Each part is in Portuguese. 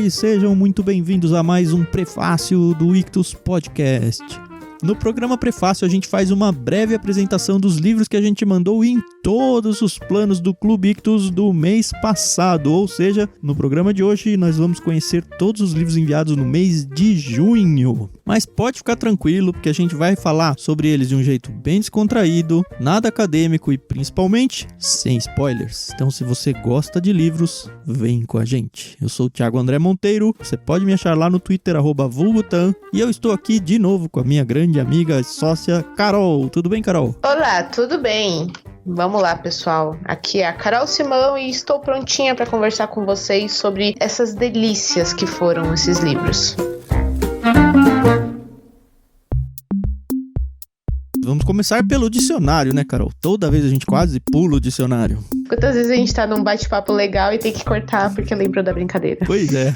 leitores, sejam muito bem-vindos a mais um prefácio do Ictus Podcast. No programa Prefácio, a gente faz uma breve apresentação dos livros que a gente mandou em todos os planos do Clube Ictus do mês passado. Ou seja, no programa de hoje, nós vamos conhecer todos os livros enviados no mês de junho. Mas pode ficar tranquilo, porque a gente vai falar sobre eles de um jeito bem descontraído, nada acadêmico e, principalmente, sem spoilers. Então, se você gosta de livros, vem com a gente. Eu sou o Thiago André Monteiro, você pode me achar lá no Twitter, @vulgutan, e eu estou aqui de novo com a minha grande amiga e sócia Carol. Tudo bem, Carol? Olá, tudo bem? Vamos lá, pessoal. Aqui é a Carol Simão e estou prontinha para conversar com vocês sobre essas delícias que foram esses livros. Vamos começar pelo dicionário, né, Carol? Toda vez a gente quase pula o dicionário. Quantas vezes a gente tá num bate-papo legal e tem que cortar porque lembrou da brincadeira. Pois é.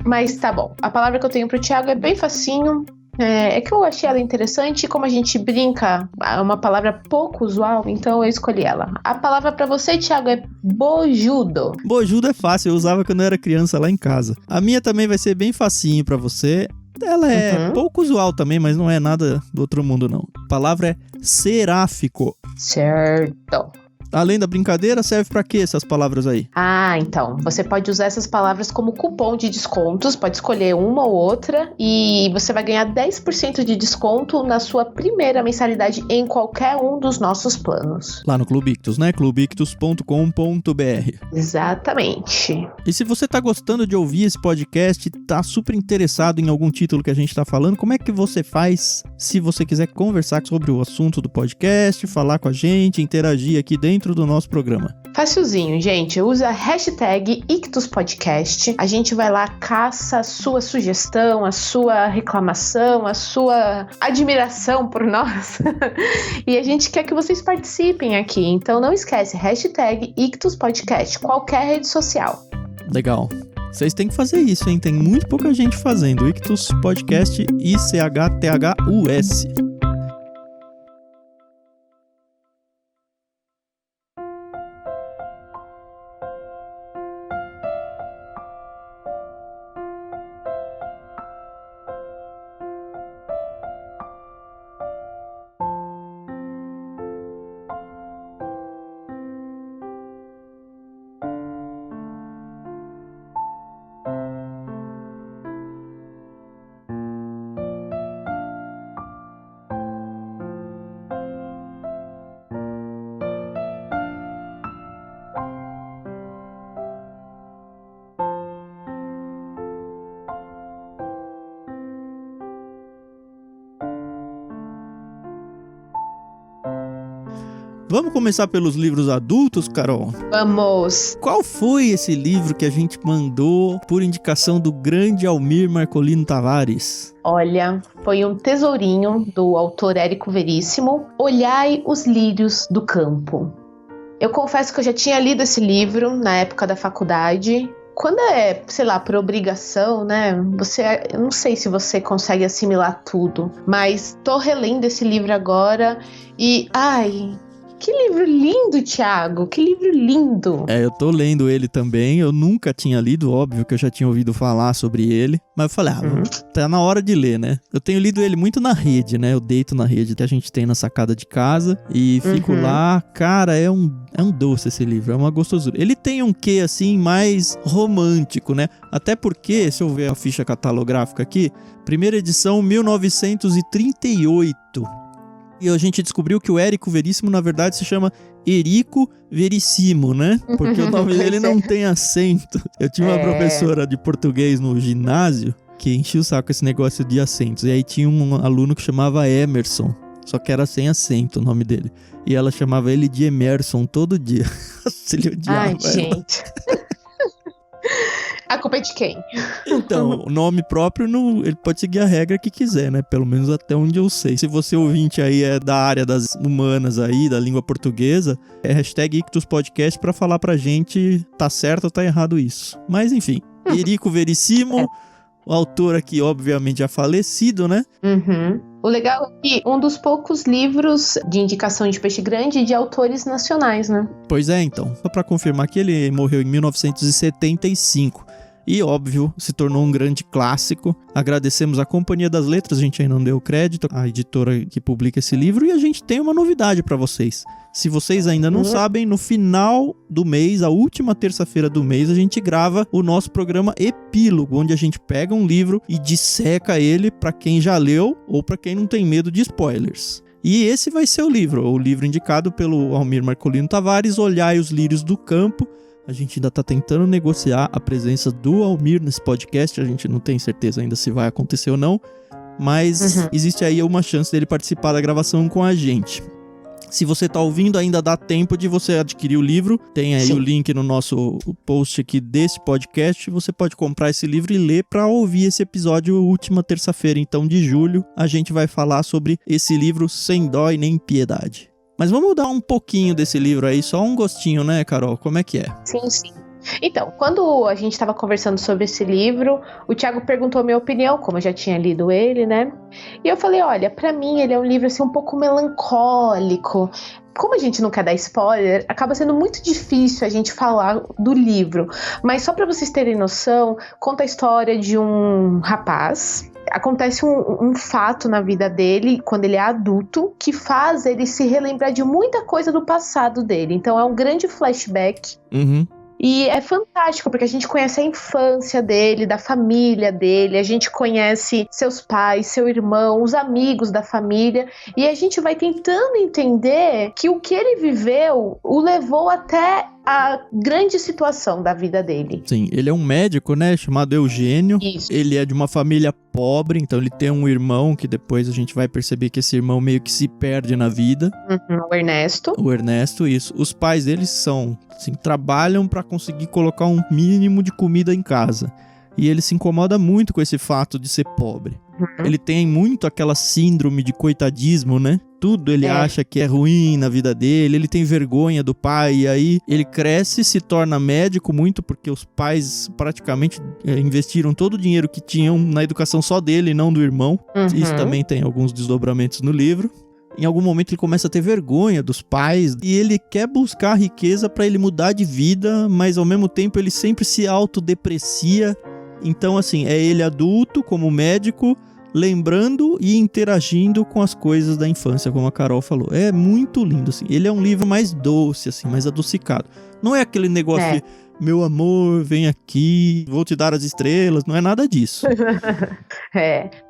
Mas tá bom. A palavra que eu tenho pro Thiago é bem facinho. É que eu achei ela interessante e como a gente brinca, é uma palavra pouco usual, então eu escolhi ela. A palavra pra você, Thiago, é bojudo. Bojudo é fácil, eu usava quando eu era criança lá em casa. A minha também vai ser bem facinho pra você. Ela é pouco usual também, mas não é nada do outro mundo, não. A palavra é seráfico. Certo. Além da brincadeira, serve pra quê essas palavras aí? Então, você pode usar essas palavras como cupom de descontos, pode escolher uma ou outra e você vai ganhar 10% de desconto na sua primeira mensalidade em qualquer um dos nossos planos. Lá no Clube Ictus, né? clubeictus.com.br. Exatamente. E se você tá gostando de ouvir esse podcast, tá super interessado em algum título que a gente tá falando, como é que você faz se você quiser conversar sobre o assunto do podcast, falar com a gente, interagir aqui dentro do nosso programa? Facilzinho, gente. Usa a hashtag IctusPodcast. A gente vai lá, caça a sua sugestão, a sua reclamação, a sua admiração por nós. E a gente quer que vocês participem aqui. Então não esquece, hashtag IctusPodcast, qualquer rede social. Legal. Vocês têm que fazer isso, hein? Tem muito pouca gente fazendo. Ictus Podcast ICHTHUS. Vamos começar pelos livros adultos, Carol? Vamos! Qual foi esse livro que a gente mandou por indicação do grande Almir Marcolino Tavares? Olha, foi um tesourinho do autor Érico Veríssimo, Olhai os Lírios do Campo. Eu confesso que eu já tinha lido esse livro na época da faculdade. Quando é, sei lá, por obrigação, né? Eu não sei se você consegue assimilar tudo, mas tô relendo esse livro agora e... que livro lindo, Thiago! Que livro lindo! Eu tô lendo ele também. Eu nunca tinha lido, óbvio que eu já tinha ouvido falar sobre ele. Mas eu falei, tá na hora de ler, né? Eu tenho lido ele muito na rede, né? Eu deito na rede que a gente tem na sacada de casa e fico lá. Cara, é um doce esse livro, é uma gostosura. Ele tem um quê, assim, mais romântico, né? Até porque, se eu ver a ficha catalográfica aqui, primeira edição, 1938. E a gente descobriu que o Érico Veríssimo, na verdade, se chama Erico Verissimo, né? Porque o nome dele não tem acento. Eu tinha uma professora de português no ginásio que enchia o saco esse negócio de acentos. E aí tinha um aluno que chamava Emerson, só que era sem acento o nome dele. E ela chamava ele de Emerson todo dia. Ele odiava ela. Gente... A culpa é de quem? Então, o nome próprio, ele pode seguir a regra que quiser, né? Pelo menos até onde eu sei. Se você ouvinte aí é da área das humanas aí, da língua portuguesa, é hashtag Ictus Podcast pra falar pra gente tá certo ou tá errado isso. Mas enfim, Érico Verissimo, o autor aqui obviamente já falecido, né? O legal é que um dos poucos livros de indicação de peixe grande de autores nacionais, né? Pois é, então. Só pra confirmar que ele morreu em 1975. E, óbvio, se tornou um grande clássico. Agradecemos a Companhia das Letras, a gente ainda não deu crédito, a editora que publica esse livro. E a gente tem uma novidade para vocês. Se vocês ainda não sabem, no final do mês, a última terça-feira do mês, a gente grava o nosso programa Epílogo, onde a gente pega um livro e disseca ele para quem já leu ou para quem não tem medo de spoilers. E esse vai ser o livro indicado pelo Almir Marcolino Tavares, Olhai os Lírios do Campo. A gente ainda está tentando negociar a presença do Almir nesse podcast, a gente não tem certeza ainda se vai acontecer ou não, mas existe aí uma chance dele participar da gravação com a gente. Se você está ouvindo, ainda dá tempo de você adquirir o livro. Tem aí o link no nosso post aqui desse podcast. Você pode comprar esse livro e ler para ouvir esse episódio última terça-feira, então, de julho. A gente vai falar sobre esse livro Sem Dó e Nem Piedade. Mas vamos dar um pouquinho desse livro aí, só um gostinho, né, Carol? Como é que é? Sim. Então, quando a gente estava conversando sobre esse livro, o Thiago perguntou a minha opinião, como eu já tinha lido ele, né? E eu falei, olha, pra mim ele é um livro assim um pouco melancólico. Como a gente não quer dar spoiler, acaba sendo muito difícil a gente falar do livro. Mas só pra vocês terem noção, conta a história de um rapaz. Acontece um fato na vida dele, quando ele é adulto, que faz ele se relembrar de muita coisa do passado dele. Então é um grande flashback. E é fantástico, porque a gente conhece a infância dele, da família dele, a gente conhece seus pais, seu irmão, os amigos da família, e a gente vai tentando entender que o que ele viveu o levou até a grande situação da vida dele. Sim, ele é um médico, né, chamado Eugênio. Isso. Ele é de uma família pobre, então ele tem um irmão que depois a gente vai perceber que esse irmão meio que se perde na vida. O Ernesto. O Ernesto, isso. Os pais deles são, assim, trabalham para conseguir colocar um mínimo de comida em casa. E ele se incomoda muito com esse fato de ser pobre. Ele tem muito aquela síndrome de coitadismo, né? Tudo ele acha que é ruim na vida dele, ele tem vergonha do pai, e aí ele cresce, se torna médico muito, porque os pais praticamente investiram todo o dinheiro que tinham na educação só dele e não do irmão. Isso também tem alguns desdobramentos no livro. Em algum momento ele começa a ter vergonha dos pais e ele quer buscar riqueza para ele mudar de vida, mas ao mesmo tempo ele sempre se autodeprecia. Então, assim, é ele adulto, como médico, lembrando e interagindo com as coisas da infância, como a Carol falou. É muito lindo, assim. Ele é um livro mais doce, assim, mais adocicado. Não é aquele negócio de, meu amor, vem aqui, vou te dar as estrelas. Não é nada disso.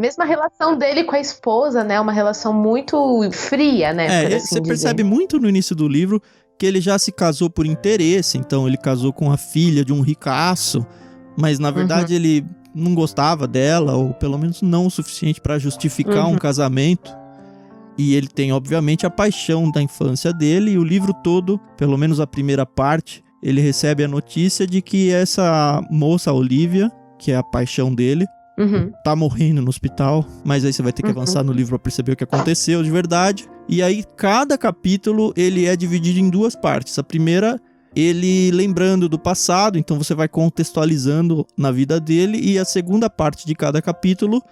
Mesmo a relação dele com a esposa, né? Uma relação muito fria, né? Você percebe muito no início do livro que ele já se casou por interesse. Então, ele casou com a filha de um ricaço. Mas, na verdade, ele não gostava dela, ou pelo menos não o suficiente para justificar um casamento. E ele tem, obviamente, a paixão da infância dele, e o livro todo, pelo menos a primeira parte, ele recebe a notícia de que essa moça, Olivia, que é a paixão dele, tá morrendo no hospital. Mas aí você vai ter que avançar no livro para perceber o que aconteceu de verdade. E aí, cada capítulo, ele é dividido em duas partes. A primeira, ele lembrando do passado, então você vai contextualizando na vida dele, e a segunda parte de cada capítulo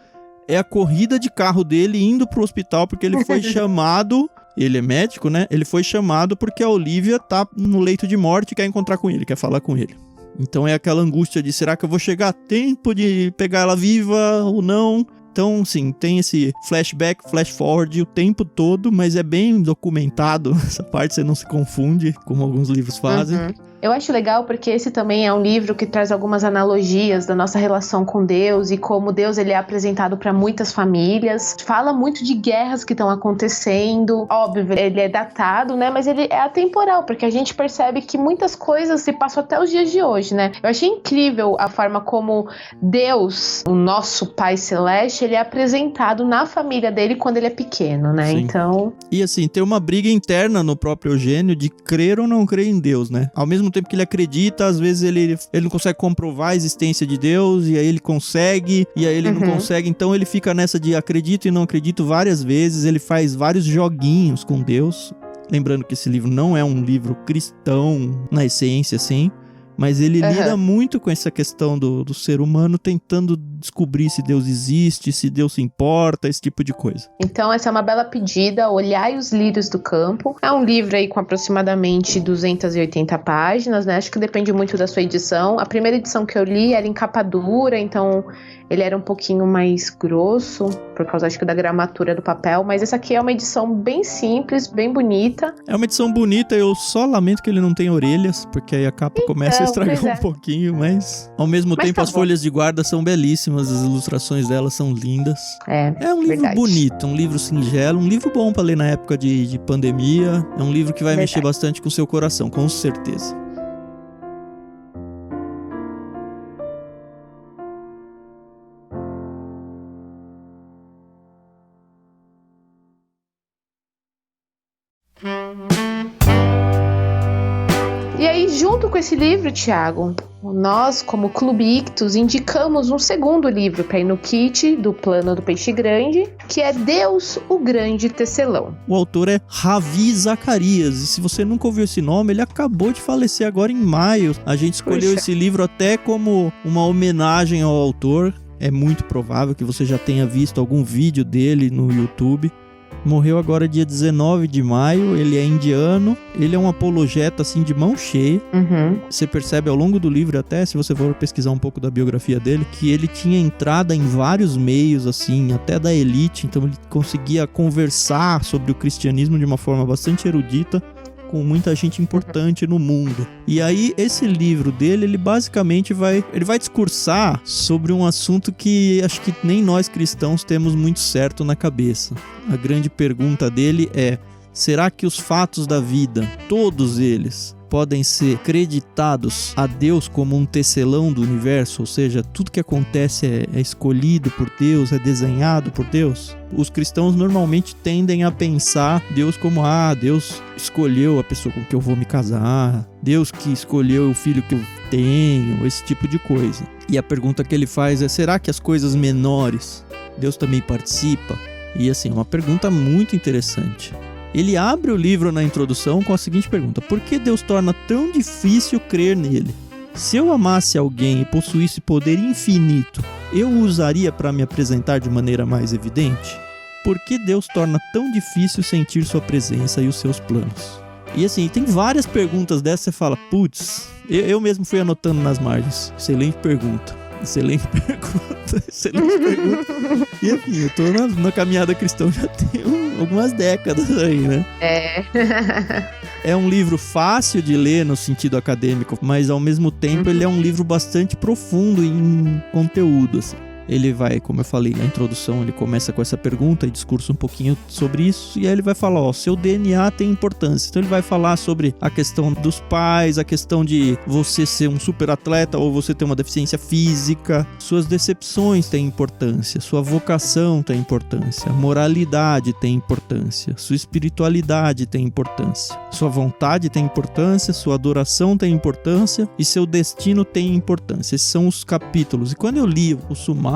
é a corrida de carro dele indo pro hospital, porque ele foi chamado, ele é médico, né? Ele foi chamado porque a Olivia tá no leito de morte e quer encontrar com ele, quer falar com ele. Então é aquela angústia de, será que eu vou chegar a tempo de pegar ela viva ou não? Então, sim, tem esse flashback, flash forward o tempo todo, mas é bem documentado. Essa parte você não se confunde, como alguns livros fazem. Eu acho legal porque esse também é um livro que traz algumas analogias da nossa relação com Deus e como Deus ele é apresentado para muitas famílias. Fala muito de guerras que estão acontecendo. Óbvio, ele é datado, né? Mas ele é atemporal, porque a gente percebe que muitas coisas se passam até os dias de hoje, né? Eu achei incrível a forma como Deus, o nosso Pai Celeste, ele é apresentado na família dele quando ele é pequeno, né? Sim. Então... E assim, tem uma briga interna no próprio Eugênio de crer ou não crer em Deus, né? Ao mesmo tempo que ele acredita, às vezes ele não consegue comprovar a existência de Deus, e aí ele consegue, e aí ele não consegue, então ele fica nessa de acredito e não acredito várias vezes, ele faz vários joguinhos com Deus. Lembrando que esse livro não é um livro cristão na essência, assim, mas ele lida muito com essa questão do ser humano tentando descobrir se Deus existe, se Deus se importa, esse tipo de coisa. Então essa é uma bela pedida, Olhai os Lírios do Campo. É um livro aí com aproximadamente 280 páginas, né? Acho que depende muito da sua edição. A primeira edição que eu li era em capa dura, então ele era um pouquinho mais grosso, por causa, acho que, da gramatura do papel, mas essa aqui é uma edição bem simples, bem bonita. É uma edição bonita, eu só lamento que ele não tem orelhas, porque aí a capa começa a estragar um pouquinho, mas ao mesmo tempo as folhas de guarda são belíssimas, as ilustrações delas são lindas. É um livro bonito, um livro singelo, um livro bom para ler na época de pandemia, é um livro que vai mexer bastante com o seu coração, com certeza. E aí, junto com esse livro, Thiago, nós, como Clube Ictus, indicamos um segundo livro para ir no kit do Plano do Peixe Grande, que é Deus, o Grande Tecelão. O autor é Ravi Zacarias, e se você nunca ouviu esse nome, ele acabou de falecer agora em maio. A gente escolheu esse livro até como uma homenagem ao autor. É muito provável que você já tenha visto algum vídeo dele no YouTube. Morreu agora dia 19 de maio, ele é indiano, ele é um apologeta assim de mão cheia. Você percebe ao longo do livro, até se você for pesquisar um pouco da biografia dele, que ele tinha entrada em vários meios assim, até da elite, então ele conseguia conversar sobre o cristianismo de uma forma bastante erudita com muita gente importante no mundo. E aí, esse livro dele, ele basicamente vai discursar sobre um assunto que acho que nem nós cristãos temos muito certo na cabeça. A grande pergunta dele é: será que os fatos da vida, todos eles, podem ser creditados a Deus como um tecelão do universo? Ou seja, tudo que acontece é escolhido por Deus, é desenhado por Deus? Os cristãos normalmente tendem a pensar Deus como, Deus escolheu a pessoa com que eu vou me casar, Deus que escolheu o filho que eu tenho, esse tipo de coisa. E a pergunta que ele faz é: será que as coisas menores, Deus também participa? E assim, é uma pergunta muito interessante. Ele abre o livro na introdução com a seguinte pergunta: por que Deus torna tão difícil crer nele? Se eu amasse alguém e possuísse poder infinito, eu o usaria para me apresentar de maneira mais evidente? Por que Deus torna tão difícil sentir sua presença e os seus planos? E assim, tem várias perguntas dessas, você fala, putz, eu mesmo fui anotando nas margens. Excelente pergunta. Excelente pergunta. E enfim, eu tô na caminhada cristã já tem algumas décadas aí, né? É um livro fácil de ler no sentido acadêmico, mas ao mesmo tempo ele é um livro bastante profundo em conteúdo, assim. Ele vai, como eu falei na introdução, ele começa com essa pergunta e discursa um pouquinho sobre isso, e aí ele vai falar, seu DNA tem importância. Então ele vai falar sobre a questão dos pais, a questão de você ser um super atleta ou você ter uma deficiência física, suas decepções têm importância, sua vocação tem importância, moralidade tem importância, sua espiritualidade tem importância, sua vontade tem importância, sua adoração tem importância e seu destino tem importância. Esses são os capítulos. E quando eu li o sumário,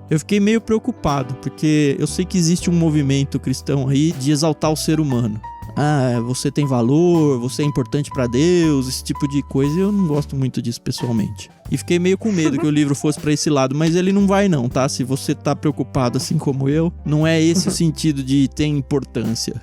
eu fiquei meio preocupado, porque eu sei que existe um movimento cristão aí de exaltar o ser humano. Você tem valor, você é importante pra Deus, esse tipo de coisa, e eu não gosto muito disso pessoalmente. E fiquei meio com medo que o livro fosse pra esse lado, mas ele não vai não, tá? Se você tá preocupado assim como eu, não é esse o sentido de ter importância.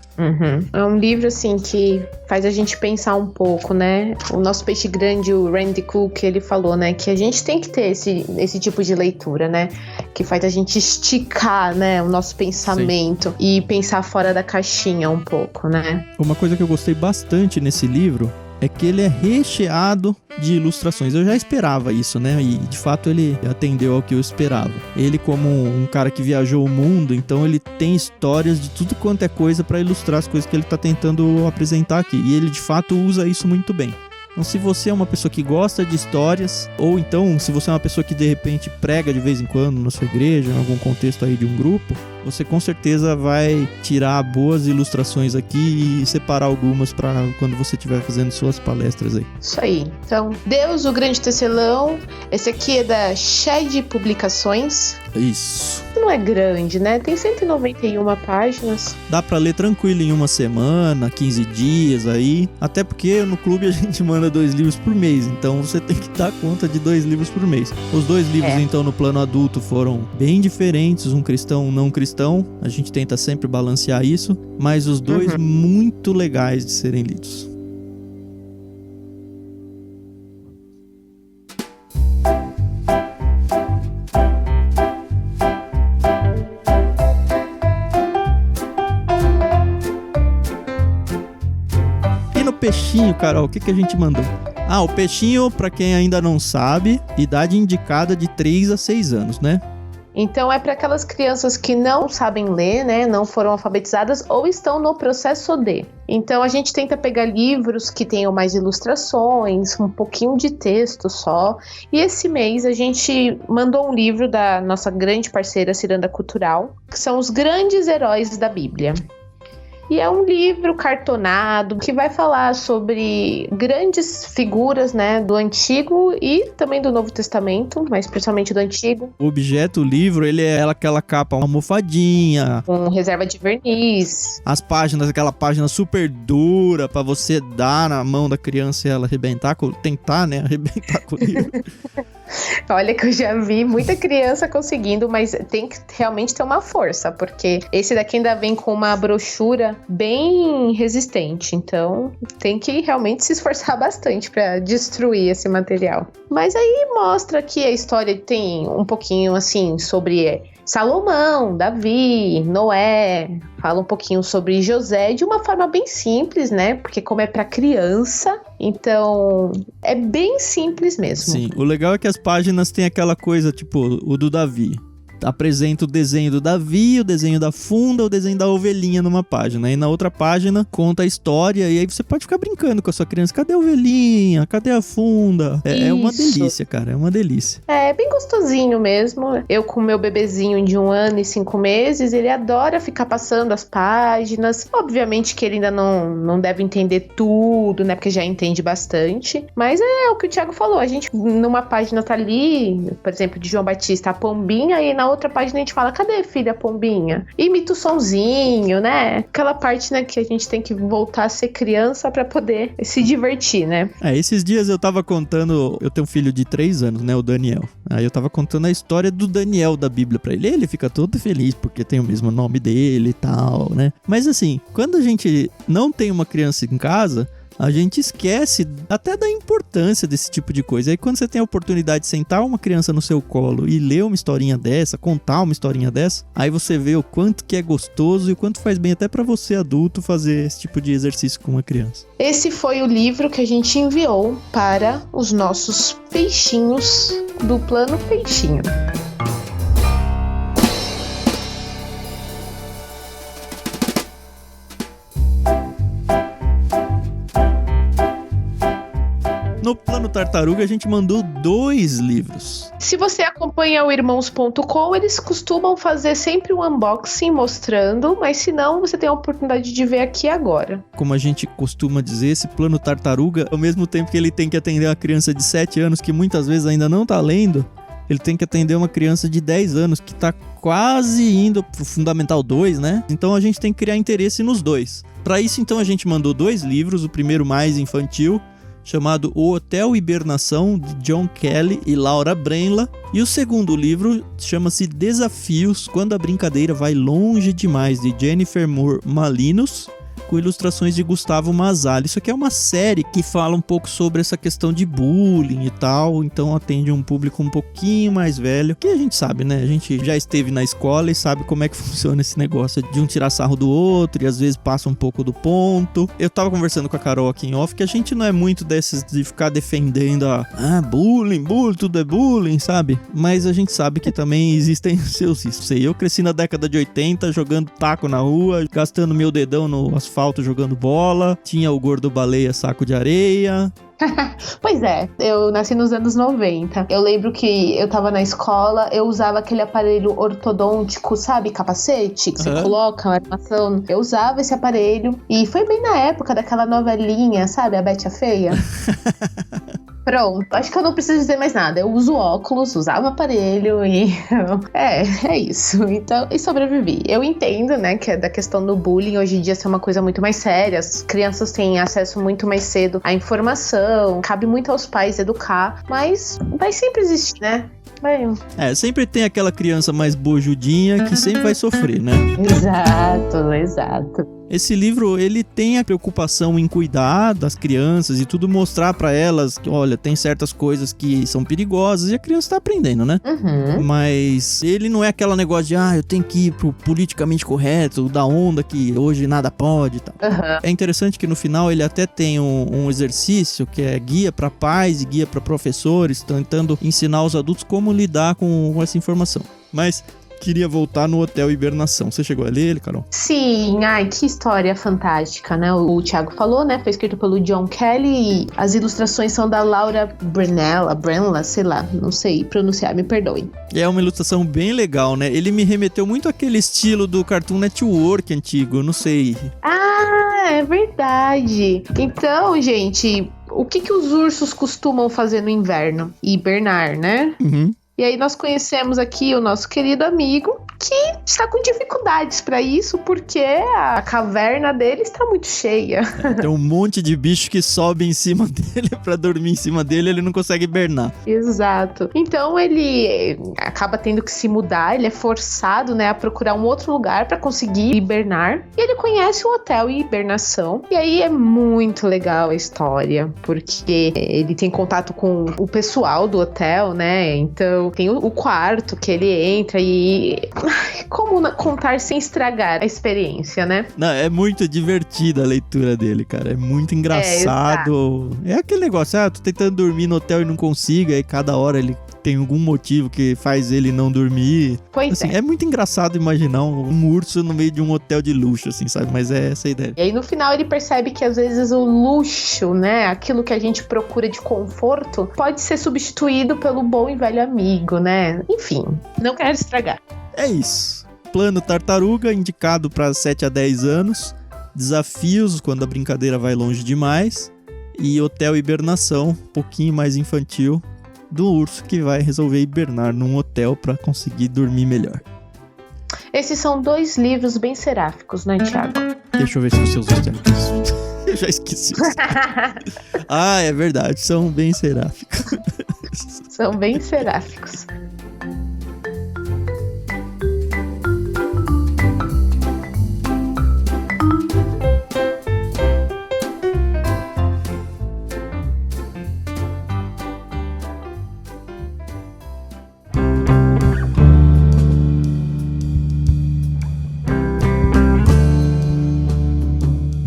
É um livro, assim, que faz a gente pensar um pouco, né? O nosso peixe grande, o Randy Cook, ele falou, né, que a gente tem que ter esse tipo de leitura, né? Que faz a gente esticar, né, o nosso pensamento. Sim. E pensar fora da caixinha um pouco, né? Uma coisa que eu gostei bastante nesse livro é que ele é recheado de ilustrações. Eu já esperava isso, né? E de fato ele atendeu ao que eu esperava. Ele, como um cara que viajou o mundo, então ele tem histórias de tudo quanto é coisa para ilustrar as coisas que ele tá tentando apresentar aqui. E ele de fato usa isso muito bem. Então, se você é uma pessoa que gosta de histórias, ou então se você é uma pessoa que de repente prega de vez em quando na sua igreja, em algum contexto aí de um grupo, você com certeza vai tirar boas ilustrações aqui e separar algumas para quando você estiver fazendo suas palestras aí. Isso aí. Então, Deus, o Grande Tecelão. Esse aqui é da Shed Publicações. Isso. não é grande, né? Tem 191 páginas. Dá pra ler tranquilo em uma semana, 15 dias aí. Até porque no clube a gente manda 2 livros por mês. Então você tem que dar conta de 2 livros por mês. Os 2 livros, então, no plano adulto foram bem diferentes. Um cristão, um não cristão. A gente tenta sempre balancear isso. Mas os 2 muito legais de serem lidos. Peixinho, Carol, o que a gente mandou? O Peixinho, pra quem ainda não sabe, idade indicada de 3 a 6 anos, né? Então é para aquelas crianças que não sabem ler, né, não foram alfabetizadas ou estão no processo de. Então a gente tenta pegar livros que tenham mais ilustrações, um pouquinho de texto só. E esse mês a gente mandou um livro da nossa grande parceira Ciranda Cultural, que são Os Grandes Heróis da Bíblia. E é um livro cartonado que vai falar sobre grandes figuras, né, do Antigo e também do Novo Testamento, mas principalmente do Antigo. O objeto, o livro, ele é aquela capa almofadinha. Com reserva de verniz. As páginas, aquela página super dura pra você dar na mão da criança e ela arrebentar, tentar, né, arrebentar com o livro. Olha que eu já vi muita criança conseguindo, mas tem que realmente ter uma força, porque esse daqui ainda vem com uma brochura bem resistente, então tem que realmente se esforçar bastante para destruir esse material. Mas aí mostra que a história tem um pouquinho assim sobre Salomão, Davi, Noé, fala um pouquinho sobre José de uma forma bem simples, né? Porque como é para criança, então é bem simples mesmo. Sim, o legal é que as páginas têm aquela coisa, tipo, o do Davi. Apresenta o desenho do Davi, o desenho da funda, o desenho da ovelhinha numa página. E na outra página conta a história. E aí você pode ficar brincando com a sua criança. Cadê a ovelhinha? Cadê a funda? É uma delícia, cara. É uma delícia. É bem gostosinho mesmo. Eu com meu bebezinho de 1 ano e 5 meses, ele adora ficar passando as páginas. Obviamente que ele ainda não deve entender tudo, né? Porque já entende bastante. Mas é o que o Thiago falou. A gente, numa página tá ali, por exemplo, de João Batista, a pombinha, e na outra página a gente fala, cadê, filha, pombinha? Imita o sonzinho, né? Aquela parte, né, que a gente tem que voltar a ser criança pra poder se divertir, né? Esses dias eu tava contando, eu tenho um filho de 3 anos, né, o Daniel. Aí eu tava contando a história do Daniel da Bíblia pra ele. Ele fica todo feliz porque tem o mesmo nome dele e tal, né? Mas assim, quando a gente não tem uma criança em casa, a gente esquece até da importância desse tipo de coisa. Aí quando você tem a oportunidade de sentar uma criança no seu colo e ler uma historinha dessa, contar uma historinha dessa, aí você vê o quanto que é gostoso e o quanto faz bem até pra você adulto fazer esse tipo de exercício com uma criança. Esse foi o livro que a gente enviou para os nossos peixinhos do Plano Peixinho. No Plano Tartaruga a gente mandou 2 livros. Se você acompanha o irmãos.com, eles costumam fazer sempre um unboxing mostrando, mas se não, você tem a oportunidade de ver aqui agora. Como a gente costuma dizer, esse Plano Tartaruga, ao mesmo tempo que ele tem que atender uma criança de 7 anos que muitas vezes ainda não tá lendo, ele tem que atender uma criança de 10 anos que tá quase indo pro Fundamental 2, né? Então a gente tem que criar interesse nos 2. Para isso, então, a gente mandou 2 livros, o primeiro mais infantil, chamado O Hotel Hibernação, de John Kelly e Laura Brenla. E o segundo livro chama-se Desafios, Quando a Brincadeira Vai Longe Demais, de Jennifer Moore Malinos, com ilustrações de Gustavo Mazzali. Isso aqui é uma série que fala um pouco sobre essa questão de bullying e tal, então atende um público um pouquinho mais velho, que a gente sabe, né? A gente já esteve na escola e sabe como é que funciona esse negócio de um tirar sarro do outro e às vezes passa um pouco do ponto. Eu tava conversando com a Carol aqui em off que a gente não é muito desses de ficar defendendo bullying, tudo é bullying, sabe? Mas a gente sabe que também existem seus riscos. Eu cresci na década de 80 jogando taco na rua, gastando meu dedão no asfalto jogando bola, tinha o gordo baleia saco de areia. Pois é, eu nasci nos anos 90. Eu lembro que eu tava na escola, eu usava aquele aparelho ortodôntico, sabe? Capacete, que você coloca na armação. Eu usava esse aparelho e foi bem na época daquela novelinha, sabe? A Betty a Feia. Pronto, acho que eu não preciso dizer mais nada. Eu uso óculos, usava aparelho e... É isso. Então, e sobrevivi. Eu entendo, né, que é da questão do bullying hoje em dia ser uma coisa muito mais séria. As crianças têm acesso muito mais cedo à informação, cabe muito aos pais educar, mas vai sempre existir, né? Sempre tem aquela criança mais bojudinha que sempre vai sofrer, né? Exato. Esse livro, ele tem a preocupação em cuidar das crianças e tudo, mostrar pra elas que, olha, tem certas coisas que são perigosas e a criança tá aprendendo, né? Uhum. Mas ele não é aquela negócio de, eu tenho que ir pro politicamente correto, da onda que hoje nada pode e tal. Uhum. É interessante que no final ele até tem um exercício que é guia pra pais e guia pra professores, tentando ensinar os adultos como lidar com essa informação. Mas... queria voltar no Hotel Hibernação. Você chegou a ler ele, Carol? Sim, que história fantástica, né? O Thiago falou, né? Foi escrito pelo John Kelly e as ilustrações são da Laura Branella, sei lá, não sei pronunciar, me perdoem. É uma ilustração bem legal, né? Ele me remeteu muito àquele estilo do Cartoon Network antigo, não sei. É verdade. Então, gente, o que os ursos costumam fazer no inverno? Hibernar, né? Uhum. E aí nós conhecemos aqui o nosso querido amigo que está com dificuldades para isso porque a caverna dele está muito cheia. Tem um monte de bicho que sobe em cima dele para dormir em cima dele, ele não consegue hibernar. Exato. Então ele acaba tendo que se mudar, ele é forçado, né, a procurar um outro lugar para conseguir hibernar. E ele conhece um hotel em hibernação. E aí é muito legal a história, porque ele tem contato com o pessoal do hotel, né? Então tem o quarto que ele entra e... como contar sem estragar a experiência, né? Não, é muito divertida a leitura dele, cara. É muito engraçado. É aquele negócio, tô tentando dormir no hotel e não consigo, aí cada hora ele tem algum motivo que faz ele não dormir. Pois assim, é muito engraçado imaginar um urso no meio de um hotel de luxo, assim, sabe? Mas é essa a ideia. E aí no final ele percebe que às vezes o luxo, né, aquilo que a gente procura de conforto, pode ser substituído pelo bom e velho amigo, né? Enfim, não quero estragar. É isso. Plano Tartaruga, indicado para 7 a 10 anos. Desafios, quando a brincadeira vai longe demais. E Hotel Hibernação, um pouquinho mais infantil, do urso que vai resolver hibernar num hotel para conseguir dormir melhor. Esses são 2 livros bem seráficos, né, Thiago? Deixa eu ver se você usou isso. Eu já esqueci. É verdade, são bem seráficos. São bem seráficos.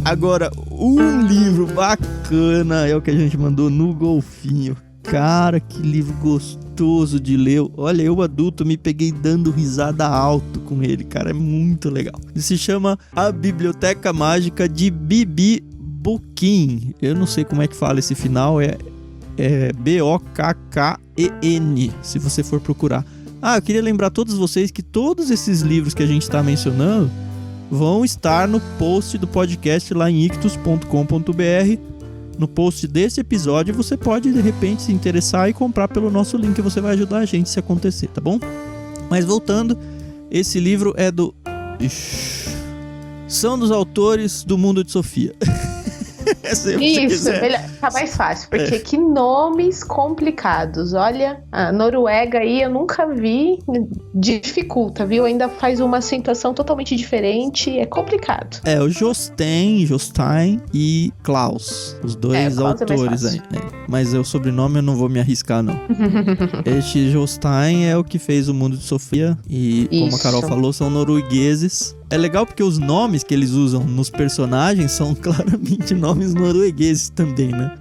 Agora, um livro bacana é o que a gente mandou no golfinho. Cara, que livro gostoso de ler. Olha, eu adulto me peguei dando risada alto com ele, cara, é muito legal. Ele se chama A Biblioteca Mágica de Bibi Bokkin. Eu não sei como é que fala esse final, é B-O-K-K-E-N, se você for procurar. Eu queria lembrar a todos vocês que todos esses livros que a gente está mencionando vão estar no post do podcast lá em ictus.com.br. No post desse episódio você pode de repente se interessar e comprar pelo nosso link, você vai ajudar a gente se acontecer, tá bom? Mas voltando, esse livro é do... são dos autores do Mundo de Sofia. Isso, tá mais fácil, porque que nomes complicados. Olha, a Noruega aí eu nunca vi, dificulta, viu? Ainda faz uma acentuação totalmente diferente, é complicado. O Jostein e Klaus, os dois autores aí. Mas o sobrenome eu não vou me arriscar, não. Este Jostein é o que fez o Mundo de Sofia e, como a Carol falou, são noruegueses. É legal porque os nomes que eles usam nos personagens são claramente nomes noruegueses também, né?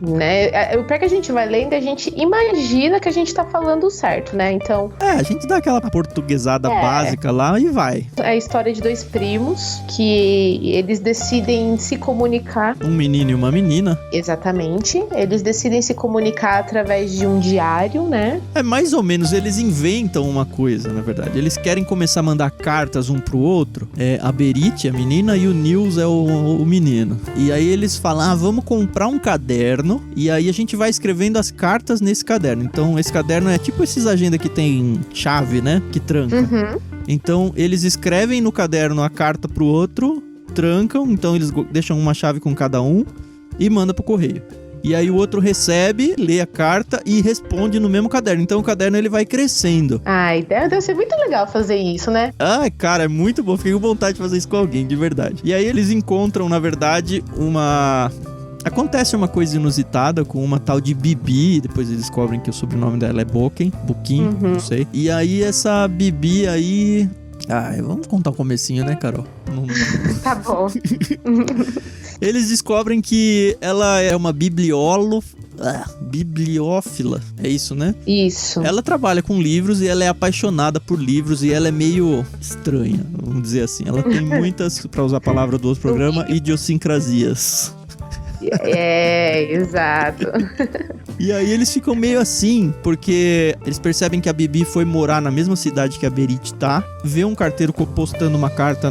O pior que a gente vai lendo, a gente imagina que a gente tá falando certo, né? Então... a gente dá aquela portuguesada básica lá e vai. É a história de 2 primos que eles decidem se comunicar. Um menino e uma menina. Exatamente. Eles decidem se comunicar através de um diário, né? Mais ou menos, eles inventam uma coisa, na verdade. Eles querem começar a mandar cartas um pro outro. é a Berit, a menina, e o Nils é o menino. E aí eles falam, vamos comprar um caderno e aí a gente vai escrevendo as cartas nesse caderno. Então esse caderno é tipo esses agendas que tem chave, né? Que tranca. Uhum. Então eles escrevem no caderno a carta pro outro, trancam, então eles deixam uma chave com cada um e manda pro correio. E aí o outro recebe, lê a carta e responde no mesmo caderno. Então o caderno ele vai crescendo. Ai, deve ser muito legal fazer isso, né? Ai, cara, é muito bom. Fiquei com vontade de fazer isso com alguém, de verdade. E aí eles encontram, na verdade, acontece uma coisa inusitada com uma tal de Bibi. Depois eles descobrem que o sobrenome dela é Buquin, não sei. E aí essa Bibi aí... vamos contar o comecinho, né, Carol? Tá bom. Eles descobrem que ela é uma bibliófila. É isso, né? Isso. Ela trabalha com livros e ela é apaixonada por livros e ela é meio estranha, vamos dizer assim. Ela tem muitas, pra usar a palavra do outro programa, idiosincrasias. Exato. E aí eles ficam meio assim, porque eles percebem que a Bibi foi morar na mesma cidade que a Berit tá, vê um carteiro postando uma carta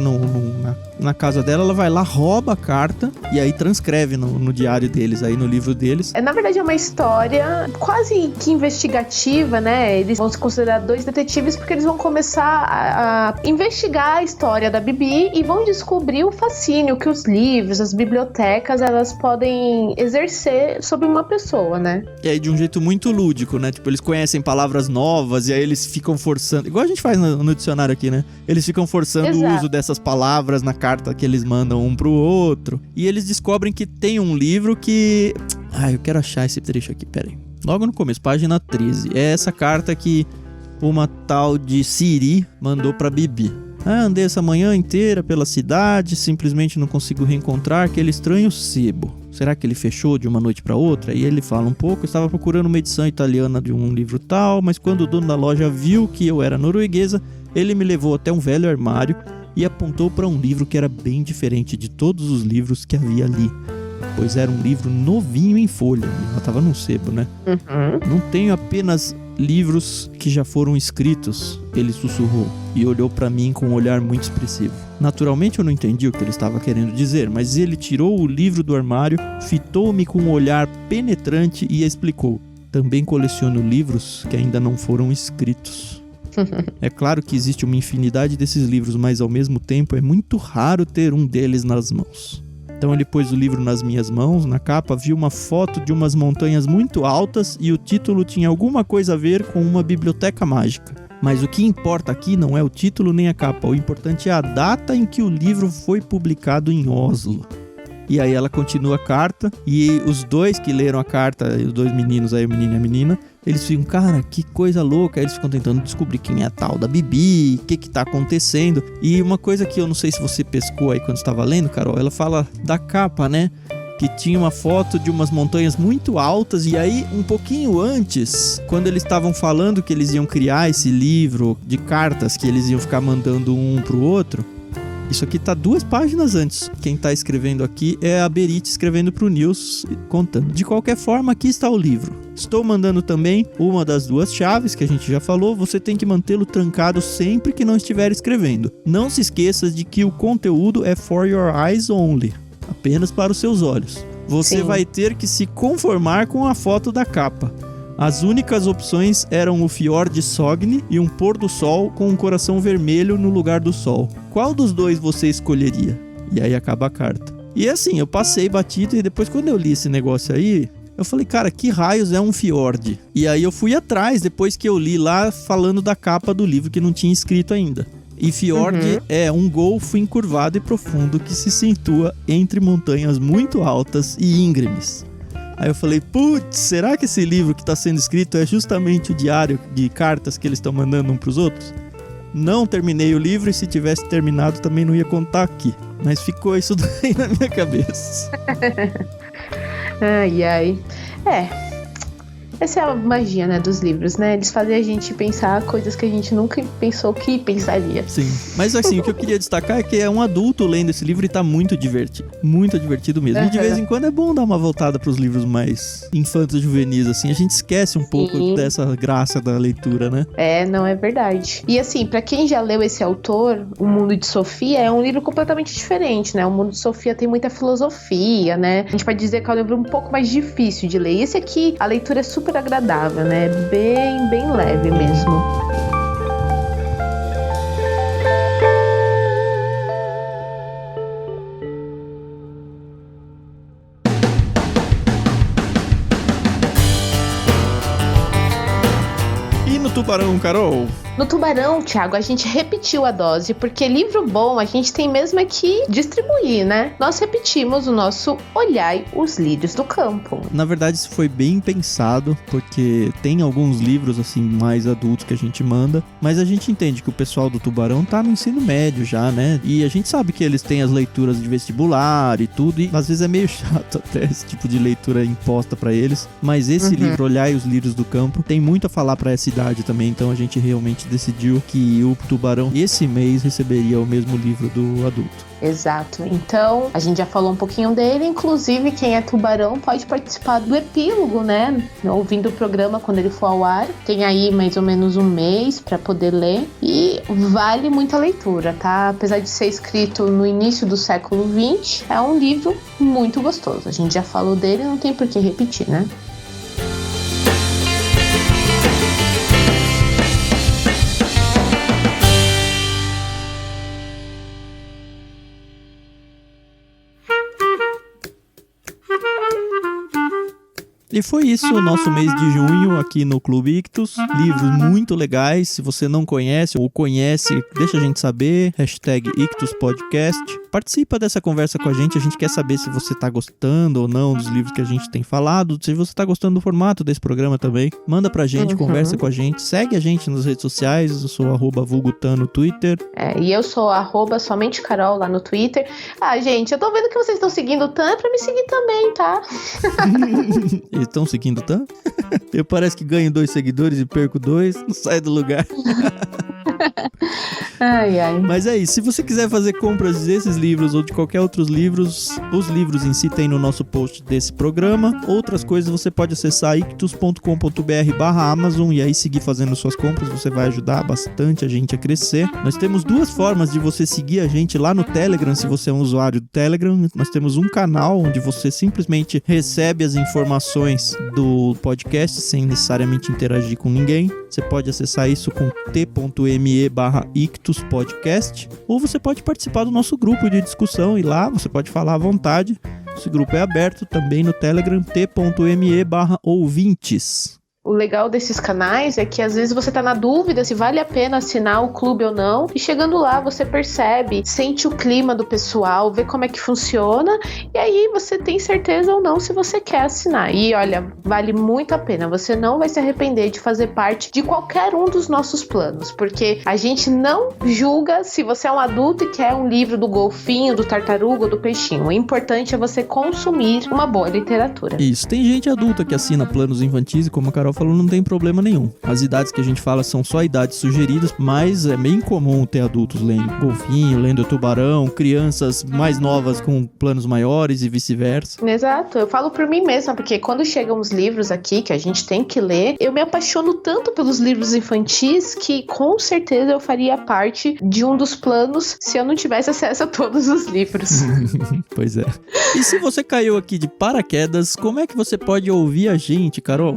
na casa dela, ela vai lá, rouba a carta e aí transcreve no diário deles, aí no livro deles. Na verdade é uma história quase que investigativa, né? Eles vão se considerar dois detetives porque eles vão começar a investigar a história da Bibi e vão descobrir o fascínio que os livros, as bibliotecas, elas podem exercer sobre uma pessoa, né? E aí de um jeito muito lúdico, né? Tipo, eles conhecem palavras novas e aí eles ficam forçando, igual a gente faz no dicionário aqui, né? Eles ficam forçando o uso dessas palavras na carta que eles mandam um pro outro. E eles descobrem que tem um livro que... eu quero achar esse trecho aqui, peraí. Logo no começo, página 13. É essa carta que uma tal de Siri mandou pra Bibi. Andei essa manhã inteira pela cidade, simplesmente não consigo reencontrar aquele estranho sebo. Será que ele fechou de uma noite pra outra? E ele fala um pouco, estava procurando uma edição italiana de um livro tal, mas quando o dono da loja viu que eu era norueguesa, ele me levou até um velho armário e apontou para um livro que era bem diferente de todos os livros que havia ali, pois era um livro novinho em folha. Ela estava num sebo, né? Uhum. Não tenho apenas livros que já foram escritos, ele sussurrou e olhou para mim com um olhar muito expressivo. Naturalmente eu não entendi o que ele estava querendo dizer, mas ele tirou o livro do armário, fitou-me com um olhar penetrante e explicou: também coleciono livros que ainda não foram escritos. É claro que existe uma infinidade desses livros, mas ao mesmo tempo é muito raro ter um deles nas mãos. Então ele pôs o livro nas minhas mãos, na capa viu uma foto de umas montanhas muito altas e o título tinha alguma coisa a ver com uma biblioteca mágica. Mas o que importa aqui não é o título nem a capa, o importante é a data em que o livro foi publicado em Oslo. E aí ela continua a carta e os dois que leram a carta, os dois meninos aí, o menino e a menina, eles ficam, cara, que coisa louca. Aí eles ficam tentando descobrir quem é a tal da Bibi, o que tá acontecendo. E uma coisa que eu não sei se você pescou aí quando estava lendo, Carol, ela fala da capa, né? Que tinha uma foto de umas montanhas muito altas. E aí, um pouquinho antes, quando eles estavam falando que eles iam criar esse livro de cartas, que eles iam ficar mandando um pro outro, isso aqui tá 2 páginas antes. Quem tá escrevendo aqui é a Berit escrevendo pro Nils, contando. De qualquer forma, aqui está o livro. Estou mandando também uma das 2 chaves que a gente já falou. Você tem que mantê-lo trancado sempre que não estiver escrevendo. Não se esqueça de que o conteúdo é for your eyes only. Apenas para os seus olhos. Você vai ter que se conformar com a foto da capa. As únicas opções eram o Fjord Sogne e um pôr do sol com um coração vermelho no lugar do sol. Qual dos 2 você escolheria? E aí acaba a carta. E assim, eu passei batido e depois quando eu li esse negócio aí, eu falei, cara, que raios é um fjord? E aí eu fui atrás depois que eu li lá falando da capa do livro que não tinha escrito ainda. E fjord é um golfo encurvado e profundo que se situa entre montanhas muito altas e íngremes. Aí eu falei, putz, será que esse livro que está sendo escrito é justamente o diário de cartas que eles estão mandando um para os outros? Não terminei o livro e se tivesse terminado também não ia contar aqui. Mas ficou isso daí na minha cabeça. Ai. Essa é a magia, né, dos livros, né? Eles fazem a gente pensar coisas que a gente nunca pensou que pensaria. Sim, mas assim, o que eu queria destacar é que é um adulto lendo esse livro e tá muito divertido mesmo. E de vez em quando é bom dar uma voltada pros livros mais infantos juvenis, assim, a gente esquece um pouco dessa graça da leitura, né? Não é verdade. E assim, pra quem já leu esse autor, O Mundo de Sofia, é um livro completamente diferente, né? O Mundo de Sofia tem muita filosofia, né? A gente pode dizer que é um livro um pouco mais difícil de ler. E esse aqui, a leitura é super agradável, né? Bem leve mesmo. Tubarão, Carol? No Tubarão, Thiago, a gente repetiu a dose, porque livro bom a gente tem mesmo que distribuir, né? Nós repetimos o nosso Olhai os Lírios do Campo. Na verdade, isso foi bem pensado, porque tem alguns livros, assim, mais adultos que a gente manda, mas a gente entende que o pessoal do Tubarão tá no ensino médio já, né? E a gente sabe que eles têm as leituras de vestibular e tudo, e às vezes é meio chato até esse tipo de leitura imposta pra eles, mas esse livro, Olhai os Lírios do Campo, tem muito a falar pra essa idade também, então a gente realmente decidiu que o Tubarão esse mês receberia o mesmo livro do adulto. Exato. Então, a gente já falou um pouquinho dele, inclusive quem é Tubarão pode participar do epílogo, né? Ouvindo o programa quando ele for ao ar. Tem aí mais ou menos um mês para poder ler e vale muita leitura, tá? Apesar de ser escrito no início do século XX, é um livro muito gostoso. A gente já falou dele, não tem por que repetir, né? E foi isso o nosso mês de junho aqui no Clube Ictus. Livros muito legais. Se você não conhece ou conhece, deixa a gente saber. #IctusPodcast. Participa dessa conversa com a gente quer saber se você tá gostando ou não dos livros que a gente tem falado, se você tá gostando do formato desse programa também. Manda pra gente, conversa com a gente, segue a gente nas redes sociais, eu sou @vulgutan no Twitter. E eu sou @somentecarol lá no Twitter. Gente, eu tô vendo que vocês estão seguindo o Tan, pra me seguir também, tá? Eles estão seguindo o Tan? Eu parece que ganho 2 seguidores e perco 2, não sai do lugar. Ai. Mas é isso, se você quiser fazer compras desses livros ou de qualquer outros livros, os livros em si tem no nosso post desse programa. Outras coisas você pode acessar ictus.com.br/Amazon e aí seguir fazendo suas compras, você vai ajudar bastante a gente a crescer. Nós temos 2 formas de você seguir a gente lá no Telegram, se você é um usuário do Telegram. Nós temos um canal onde você simplesmente recebe as informações do podcast sem necessariamente interagir com ninguém. Você pode acessar isso com t.me/IctusPodcast, ou você pode participar do nosso grupo de discussão e lá você pode falar à vontade. Esse grupo é aberto também no Telegram, t.me/ouvintes. O legal desses canais é que às vezes você tá na dúvida se vale a pena assinar o clube ou não, e chegando lá você percebe, sente o clima do pessoal, vê como é que funciona, e aí você tem certeza ou não se você quer assinar. E olha, vale muito a pena, você não vai se arrepender de fazer parte de qualquer um dos nossos planos, porque a gente não julga se você é um adulto e quer um livro do golfinho, do tartaruga ou do peixinho. O importante é você consumir uma boa literatura. Isso, tem gente adulta que assina planos infantis e como a Carol falou, não tem problema nenhum. As idades que a gente fala são só idades sugeridas, mas é bem comum ter adultos lendo golfinho, lendo tubarão, crianças mais novas com planos maiores e vice-versa. Exato, eu falo por mim mesma, porque quando chegam os livros aqui que a gente tem que ler, eu me apaixono tanto pelos livros infantis que com certeza eu faria parte de um dos planos se eu não tivesse acesso a todos os livros. Pois é. E se você caiu aqui de paraquedas, como é que você pode ouvir a gente, Carol?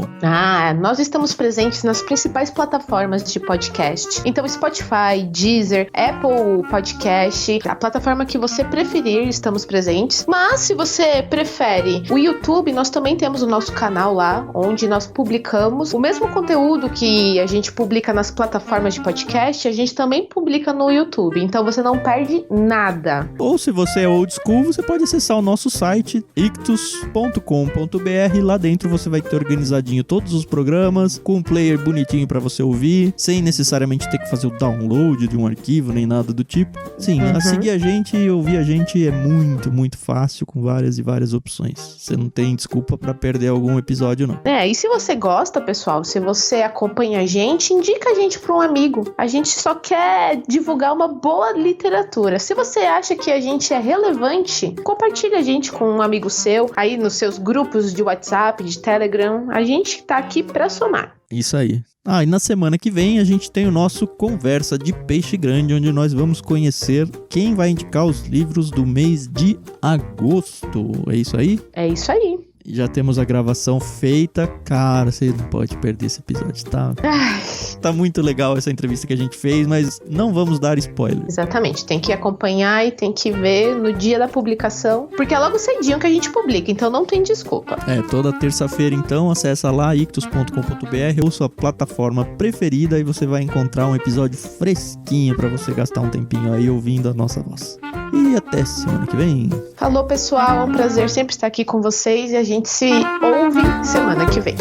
Nós estamos presentes nas principais plataformas de podcast. Então, Spotify, Deezer, Apple Podcast, a plataforma que você preferir, estamos presentes. Mas, se você prefere o YouTube, nós também temos o nosso canal lá, onde nós publicamos o mesmo conteúdo que a gente publica nas plataformas de podcast, a gente também publica no YouTube. Então, você não perde nada. Ou, se você é old school, você pode acessar o nosso site, ictus.com.br. Lá dentro você vai ter organizadinho todos os programas, com um player bonitinho pra você ouvir, sem necessariamente ter que fazer o download de um arquivo, nem nada do tipo. Sim, seguir a gente e ouvir a gente é muito, muito fácil, com várias e várias opções. Você não tem desculpa pra perder algum episódio, não. E se você gosta, pessoal, se você acompanha a gente, indica a gente pra um amigo. A gente só quer divulgar uma boa literatura. Se você acha que a gente é relevante, compartilha a gente com um amigo seu, aí nos seus grupos de WhatsApp, de Telegram. A gente tá aqui pra somar. Isso aí. E na semana que vem a gente tem o nosso Conversa de Peixe Grande, onde nós vamos conhecer quem vai indicar os livros do mês de agosto. É isso aí? É isso aí. Já temos a gravação feita. Cara, você não pode perder esse episódio, tá? Tá muito legal essa entrevista que a gente fez, mas não vamos dar spoiler. Exatamente, tem que acompanhar e tem que ver no dia da publicação, porque é logo cedinho que a gente publica, então não tem desculpa. Toda terça-feira então, acessa lá ictus.com.br ou sua plataforma preferida e você vai encontrar um episódio fresquinho pra você gastar um tempinho aí ouvindo a nossa voz. E até semana que vem. Falou, pessoal, é um prazer sempre estar aqui com vocês e a gente se ouve semana que vem.